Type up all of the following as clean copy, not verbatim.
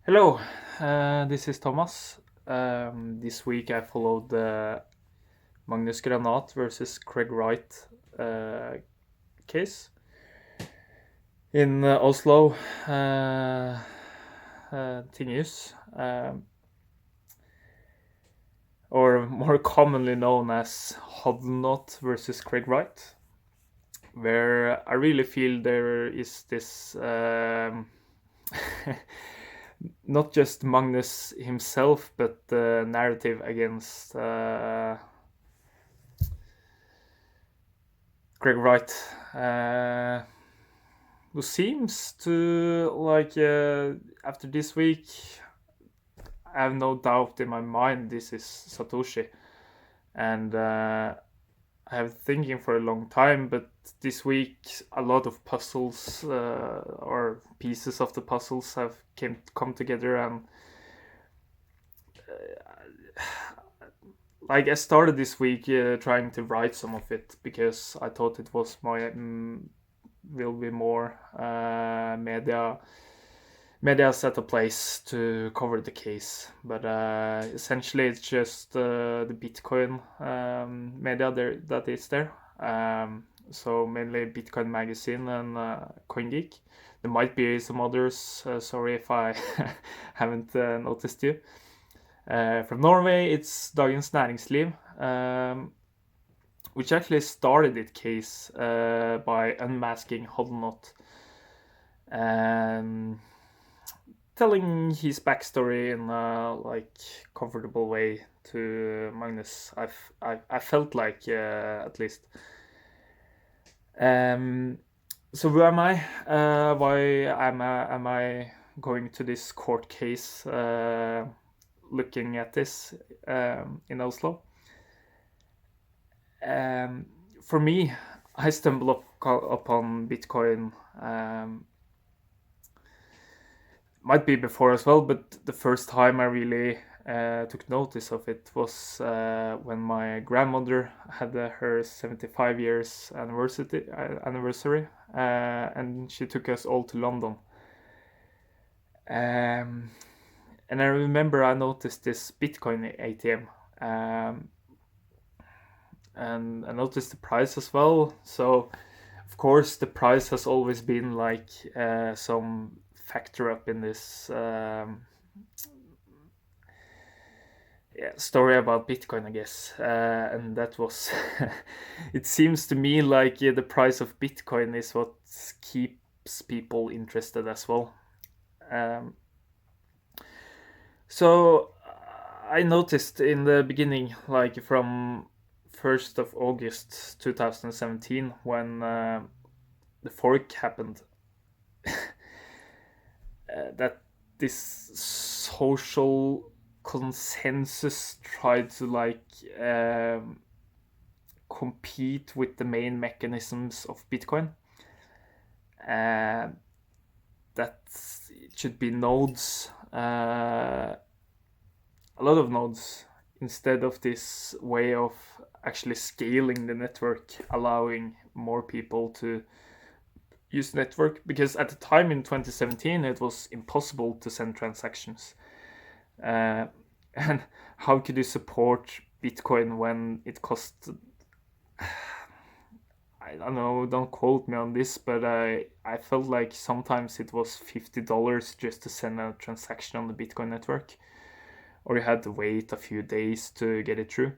Hello, this is Thomas. This week I followed the Mangus Granath versus Craig Wright case in Oslo, Tinghus, or more commonly known as Hodlnaut versus Craig Wright, where I really feel there is this not just Magnus himself, but the narrative against Craig Wright, who seems to after this week, I have no doubt in my mind this is Satoshi, and I have thinking for a long time, but this week a lot of puzzles or pieces of the puzzles have come together, and I started this week trying to write some of it because I thought it was my will be more media set a place to cover the case, but essentially it's just the Bitcoin media there that is there. So mainly Bitcoin Magazine and CoinGeek. There might be some others. Sorry if I haven't noticed you. From Norway, it's Dagens Næringsliv, which actually started its case by unmasking Hodlnaut and telling his backstory in a comfortable way to Magnus. I felt like at least. So who am I? Why am I going to this court case? Looking at this in Oslo. For me, I stumbled upon Bitcoin. Might be before as well, but the first time I really took notice of it was when my grandmother had her 75 years anniversary, and she took us all to London. And I remember I noticed this Bitcoin ATM, and I noticed the price as well. So, of course, the price has always been like some factor up in this story about Bitcoin, I guess. And that was, it seems to me like the price of Bitcoin is what keeps people interested as well. So I noticed in the beginning, like from 1st of August 2017, when the fork happened, that this social consensus tried to compete with the main mechanisms of Bitcoin. That it should be nodes, a lot of nodes, instead of this way of actually scaling the network, allowing more people to use the network. Because at the time in 2017, it was impossible to send transactions. And how could you support Bitcoin when it cost, I don't know, don't quote me on this, but I felt like sometimes it was $50 just to send a transaction on the Bitcoin network, or you had to wait a few days to get it through.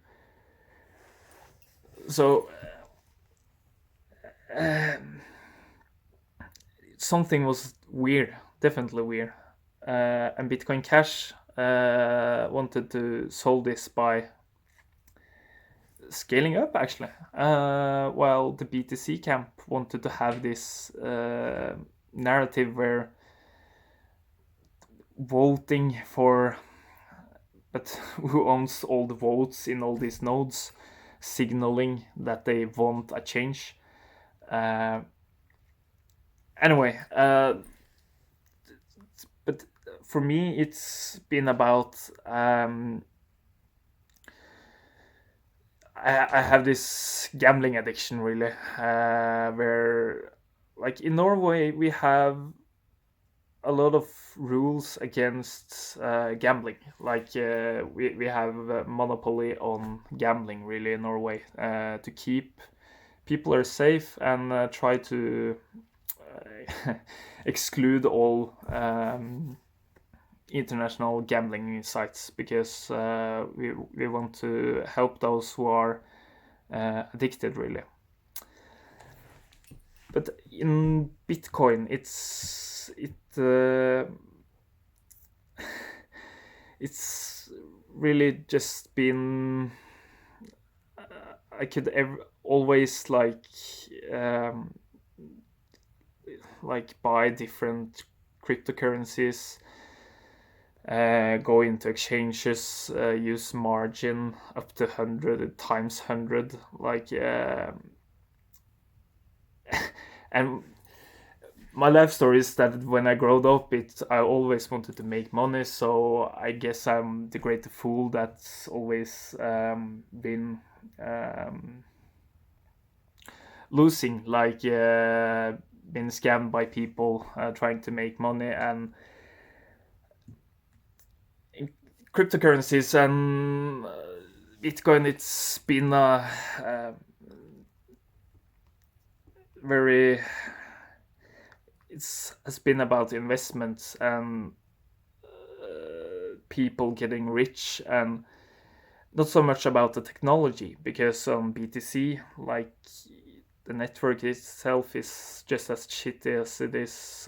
So something was weird, definitely weird. And Bitcoin Cash wanted to solve this by scaling up, actually, while the BTC camp wanted to have this narrative where voting for, but who owns all the votes in all these nodes, signaling that they want a change. Anyway, but for me, it's been about I have this gambling addiction, really, where, like in Norway, we have a lot of rules against gambling. Like we have a monopoly on gambling really in Norway to keep people are safe and try to exclude all international gambling sites because we want to help those who are addicted really. But in Bitcoin, it's really just been I could always buy different cryptocurrencies, go into exchanges, use margin up to 100 times 100, and my life story is that when I growed up, I always wanted to make money. So I guess I'm the great fool that's always been losing, been scammed by people trying to make money. And in cryptocurrencies and Bitcoin, it's been has been about investments and people getting rich, and not so much about the technology, because on BTC, the network itself is just as shitty as it is.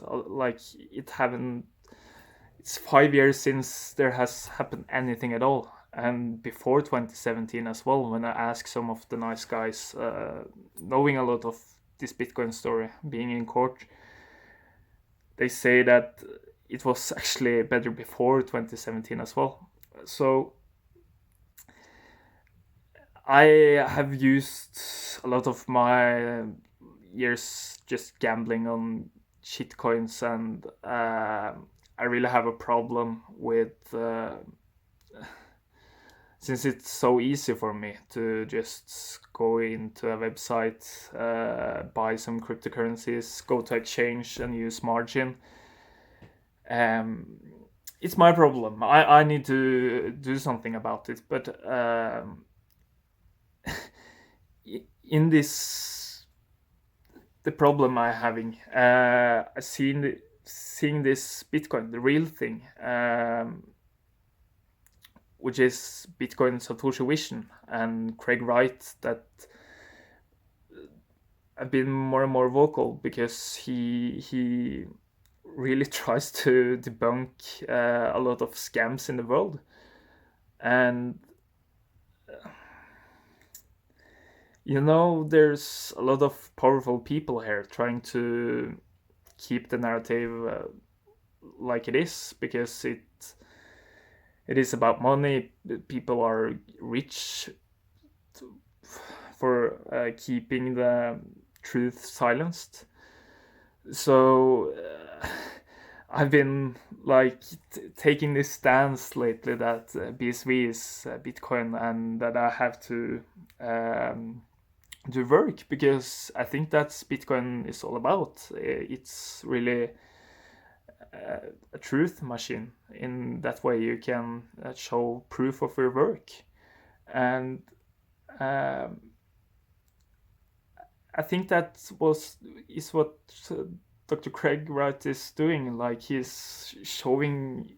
It's 5 years since there has happened anything at all, and before 2017 as well. When I asked some of the nice guys, knowing a lot of this Bitcoin story, being in court, they say that it was actually better before 2017 as well. So I have used a lot of my years just gambling on shitcoins, and I really have a problem with since it's so easy for me to just go into a website, buy some cryptocurrencies, go to exchange and use margin. It's my problem. I need to do something about it. But in this, the problem I'm having, seeing this Bitcoin, the real thing, which is Bitcoin Satoshi Vision and Craig Wright, that I've been more and more vocal because he really tries to debunk a lot of scams in the world. And there's a lot of powerful people here trying to keep the narrative like it is, because it is about money. People are rich for keeping the truth silenced. So I've been taking this stance lately that BSV is Bitcoin, and that I have to do work, because I think that's Bitcoin is all about. It's really a truth machine. In that way you can show proof of your work, and I think that is what Dr. Craig Wright is doing. He's showing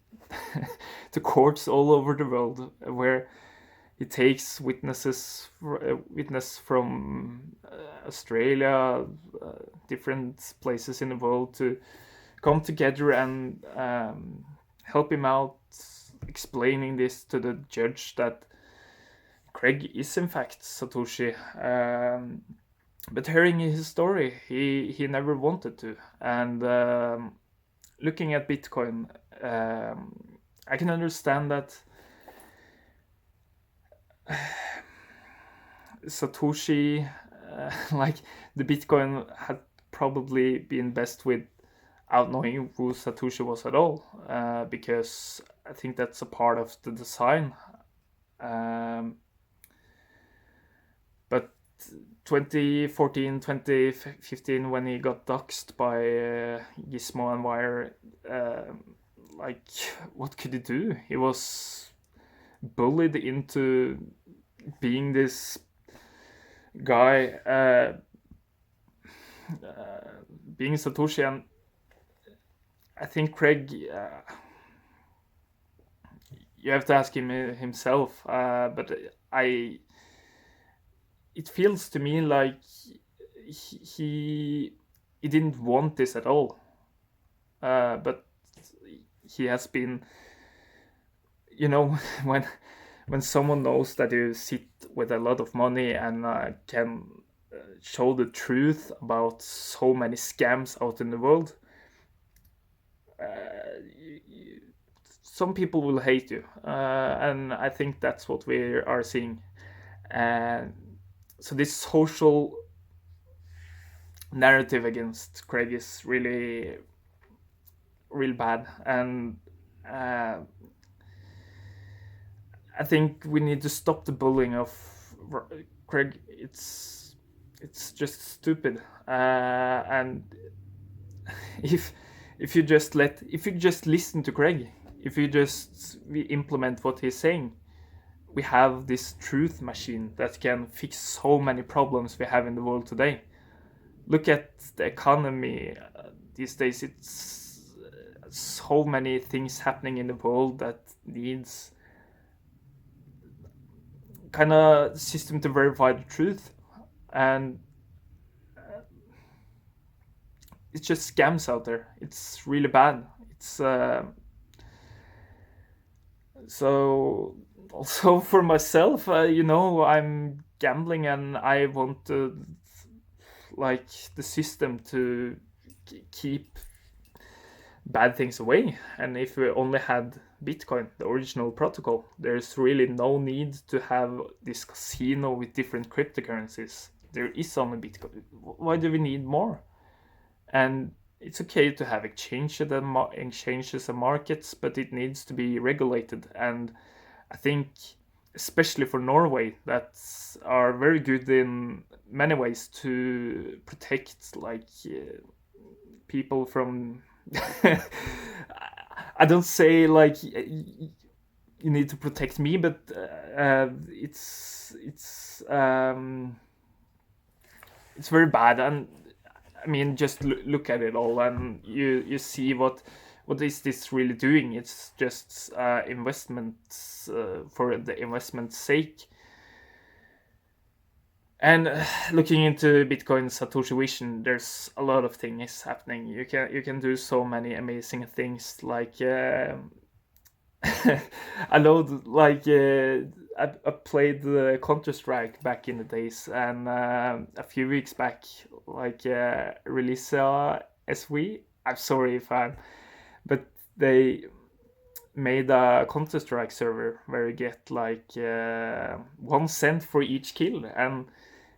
to courts all over the world, where he takes witness from Australia, different places in the world, to come together and help him out, explaining this to the judge that Craig is in fact Satoshi. But hearing his story, he never wanted to. And looking at Bitcoin, I can understand that Satoshi, the Bitcoin had probably been best without knowing who Satoshi was at all, because I think that's a part of the design. But 2014, 2015, when he got doxxed by Gizmo and Wire, like, what could he do? He was bullied into being this guy, being Satoshi, and I think Craig, you have to ask him himself, but it feels to me like he didn't want this at all, but he has been, when someone knows that you sit with a lot of money and can show the truth about so many scams out in the world, some people will hate you, and I think that's what we are seeing. And so this social narrative against Craig is really, real bad, and I think we need to stop the bullying of Craig. It's just stupid, and if you just listen to Craig, if we implement what he's saying, we have this truth machine that can fix so many problems we have in the world today. Look at the economy these days. It's so many things happening in the world that needs kind of system to verify the truth, and it's just scams out there. It's really bad. It's so also for myself, I'm gambling, and I want to, like, the system to keep bad things away. And if we only had Bitcoin, the original protocol, there's really no need to have this casino with different cryptocurrencies. There is only Bitcoin. Why do we need more? And it's okay to have exchanges and markets, but it needs to be regulated. And I think, especially for Norway, that are very good in many ways to protect, like, people from. I don't say like you need to protect me, but it's very bad. And I mean, just look at it all, and you see what is this really doing? It's just investments for the investment's sake. And looking into Bitcoin Satoshi Vision, there's a lot of things happening. You can do so many amazing things. Like I know, like I played Counter-Strike back in the days, and a few weeks back, like release SV. I'm sorry if but they made a Counter-Strike server where you get like 1 cent for each kill, and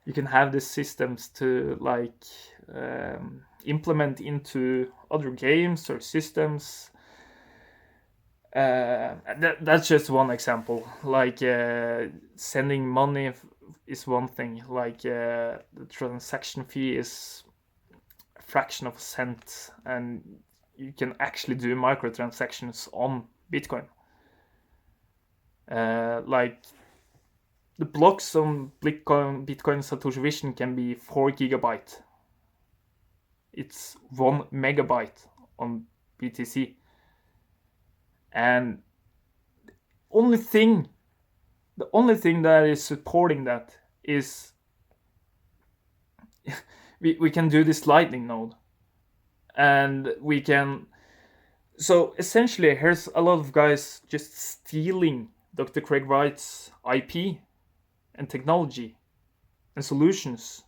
you can have the systems to like implement into other games or systems. That's just one example. Like sending money is one thing. Like the transaction fee is a fraction of a cent, and you can actually do microtransactions on Bitcoin. Like the blocks on Bitcoin Satoshi Vision can be 4 gigabyte. It's 1 megabyte on BTC. And the only thing that is supporting that is we can do this Lightning node, and we can. So essentially, here's a lot of guys just stealing Dr. Craig Wright's IP and technology and solutions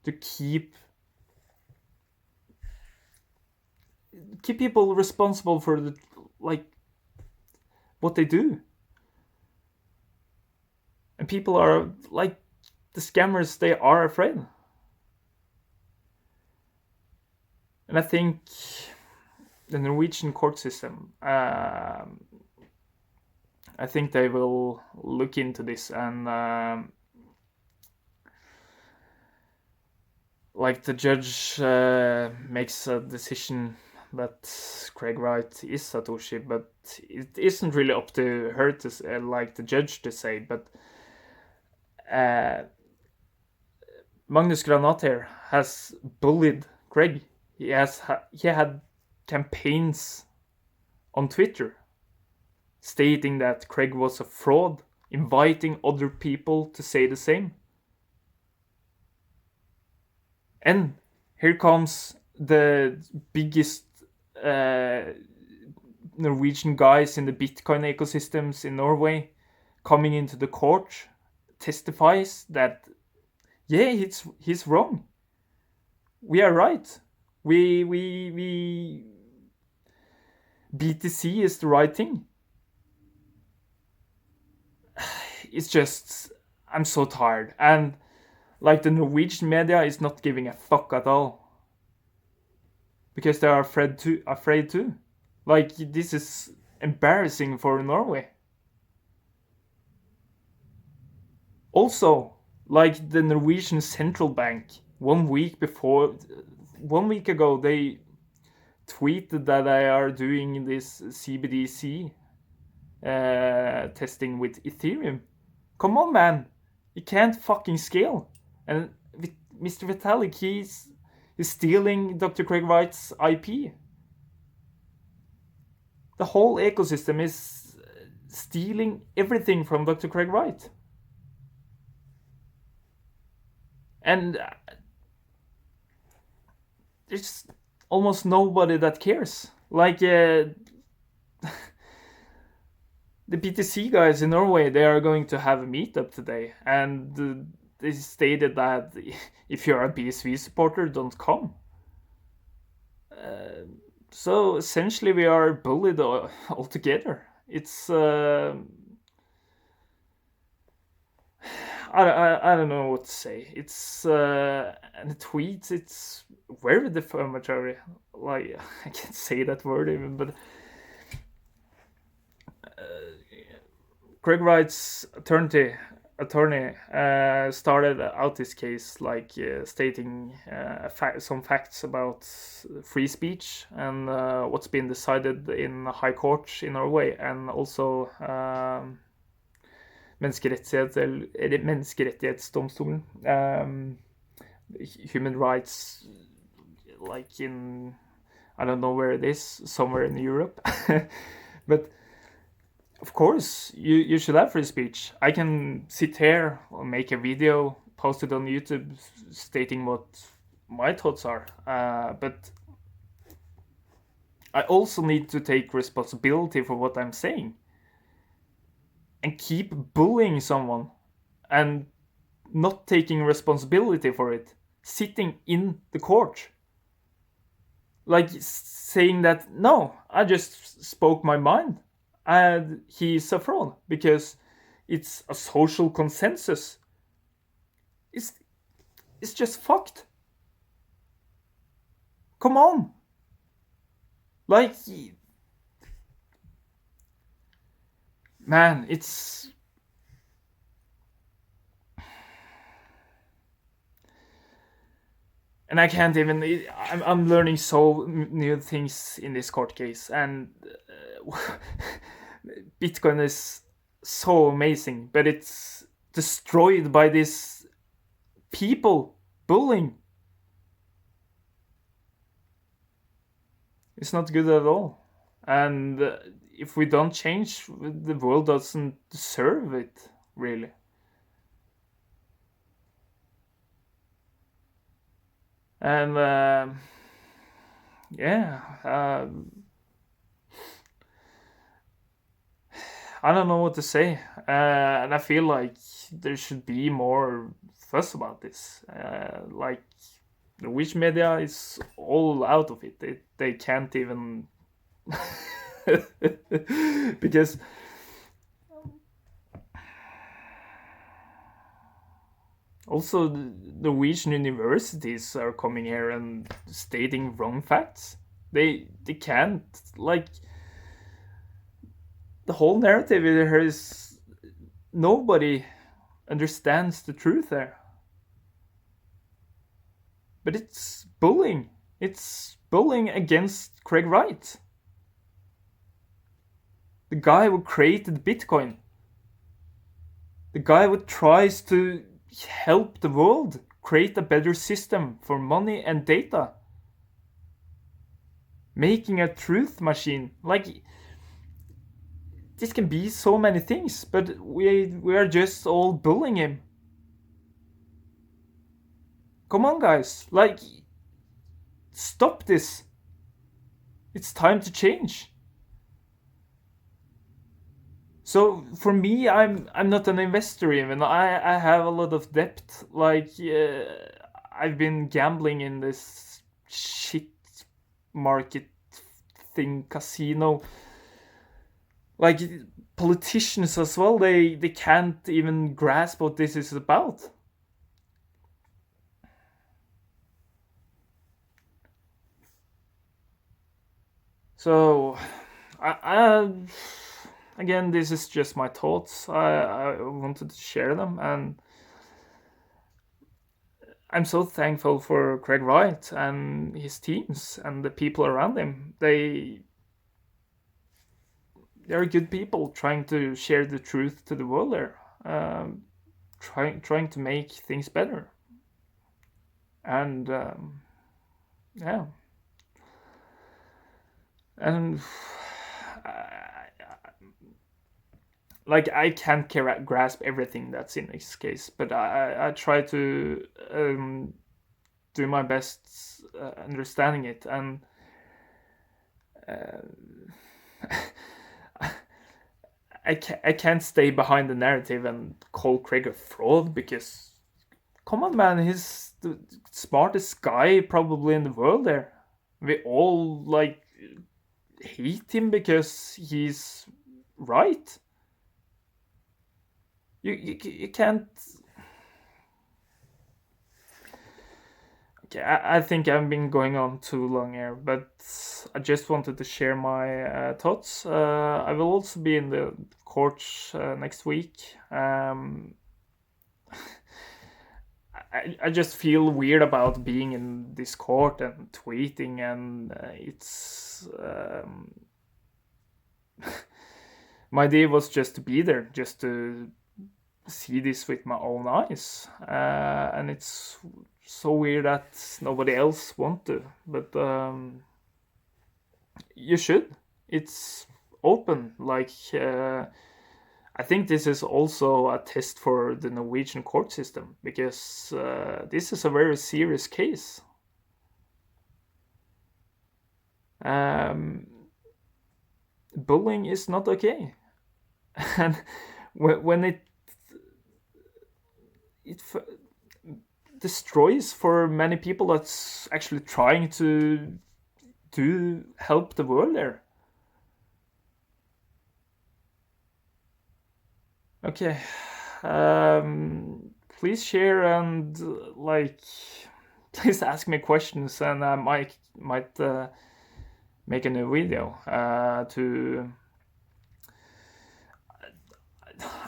to keep people responsible for the, like, what they do. And people are like, the scammers, they are afraid. And I think the Norwegian court system, I think they will look into this, and like the judge makes a decision that Craig Wright is Satoshi, but it isn't really up to her to like the judge to say. But uh, Magnus Granath here has bullied Craig. He had campaigns on Twitter stating that Craig was a fraud, inviting other people to say the same. And here comes the biggest Norwegian guys in the Bitcoin ecosystems in Norway coming into the court, testifies that yeah, he's wrong. We are right. We BTC is the right thing. It's just, I'm so tired, and like the Norwegian media is not giving a fuck at all because they are afraid too. Like, this is embarrassing for Norway. Also, like the Norwegian central bank, 1 week ago, they tweeted that they are doing this CBDC testing with Ethereum. Come on, man, it can't fucking scale. And Mr. Vitalik, he's stealing Dr. Craig Wright's IP. The whole ecosystem is stealing everything from Dr. Craig Wright. And there's almost nobody that cares. Like the BTC guys in Norway, they are going to have a meetup today, and they stated that if you're a BSV supporter, don't come. So essentially, we are bullied altogether. It's I don't know what to say. It's and the tweets, it's very defamatory. Like, I can't say that word even, but Craig Wright's attorney started out this case like stating some facts about free speech and what's been decided in the High Court in Norway, and also menneskerettighetsdomstolen, human rights, like in, I don't know where it is, somewhere in Europe. But of course, you should have free speech. I can sit here or make a video, post it on YouTube, stating what my thoughts are. But I also need to take responsibility for what I'm saying. And keep bullying someone and not taking responsibility for it, sitting in the court, like saying that, no, I just spoke my mind and he's a fraud because it's a social consensus. It's just fucked. Come on. Like, man, it's... And I can't even... I'm learning so new things in this court case, and Bitcoin is so amazing, but it's destroyed by this people bullying. It's not good at all. And if we don't change, the world doesn't deserve it, really. And yeah, I don't know what to say, and I feel like there should be more fuss about this. Like, the Norwegian media is all out of it. They can't even because also the Norwegian universities are coming here and stating wrong facts. They can't, like, the whole narrative here is nobody understands the truth there. but it's bullying. It's bullying against Craig Wright, the guy who created Bitcoin, the guy who tries to help the world create a better system for money and data, making a truth machine. Like, this can be so many things, but we are just all bullying him. Come on, guys, like, stop this. It's time to change. So for me, I'm not an investor even. I have a lot of debt. Like, I've been gambling in this shit market thing, casino. Like, politicians as well, they can't even grasp what this is about. So, again, this is just my thoughts. I wanted to share them, and I'm so thankful for Craig Wright and his teams and the people around him. They're good people trying to share the truth to the world there, trying to make things better. And yeah, and like, I can't grasp everything that's in this case, but I try to do my best understanding it, and I can't stay behind the narrative and call Craig a fraud, because, come on, man, he's the smartest guy probably in the world there. We all, like, hate him because he's right. You can't. Okay, I think I've been going on too long here, but I just wanted to share my thoughts. I will also be in the court next week. I just feel weird about being in this court and tweeting, and it's my idea was just to be there, just to see this with my own eyes, and it's so weird that nobody else want to, but you should. It's open. Like, I think this is also a test for the Norwegian court system, because this is a very serious case. Bullying is not okay, and when it destroys for many people that's actually trying to help the world there. Okay, please share, and like, please ask me questions, and I might make a new video to.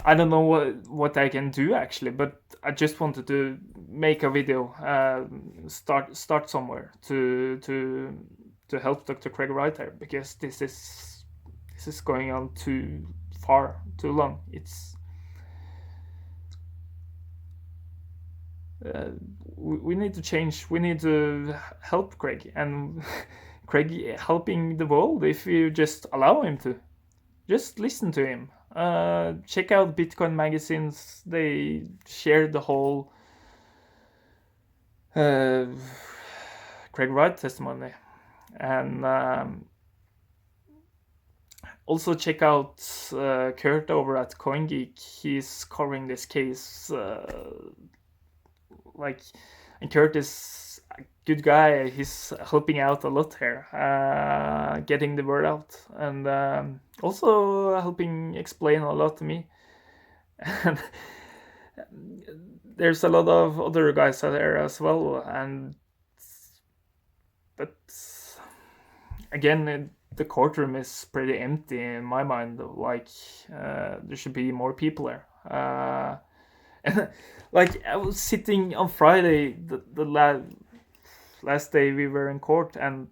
I don't know what I can do actually, but I just wanted to make a video, start somewhere to help Dr. Craig Wright there, because this is going on too far, too long. It's we need to change. We need to help Craig, and Craig helping the world if you just allow him to. Just listen to him. Check out Bitcoin magazines. They share the whole Craig Wright testimony, and also check out Kurt over at CoinGeek. He's covering this case. And Kurt is a good guy. He's helping out a lot here, getting the word out, and also helping explain a lot to me. And there's a lot of other guys out there as well, but again, the courtroom is pretty empty in my mind. Like, there should be more people there. And like, I was sitting on Friday, the last day we were in court, and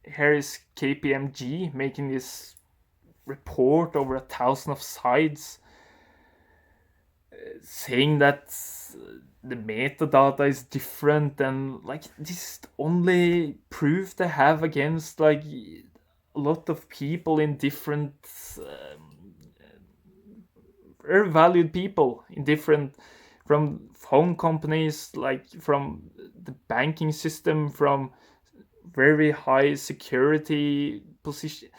here is KPMG making this report over 1,000 of sides, saying that the metadata is different, and like this is the only proof they have against like a lot of people in different very valued people in different, from phone companies, like from the banking system, from very high security position.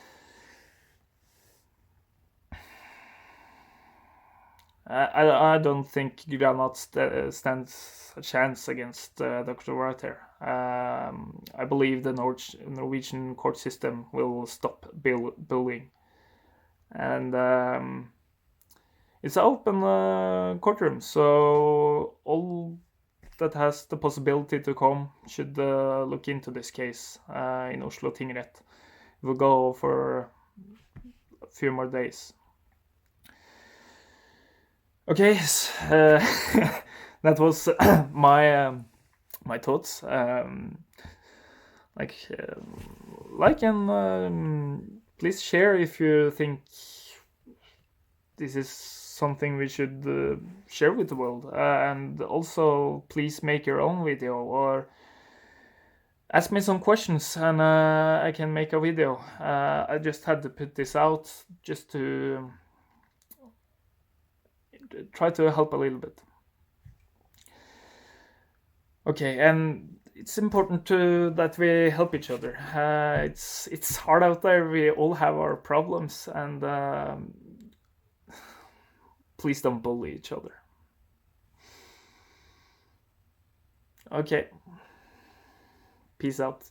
I don't think Granath stands a chance against Dr. Wright here. I believe the Norwegian court system will stop bullying. And it's an open courtroom, so all that has the possibility to come should look into this case in Oslo Tingrett. It will go for a few more days. Okay, that was my thoughts. Like and please share if you think this is something we should share with the world, and also please make your own video or ask me some questions, and I can make a video. I just had to put this out just to try to help a little bit. Okay, and it's important that we help each other. It's hard out there. We all have our problems, and please don't bully each other. Okay. Peace out.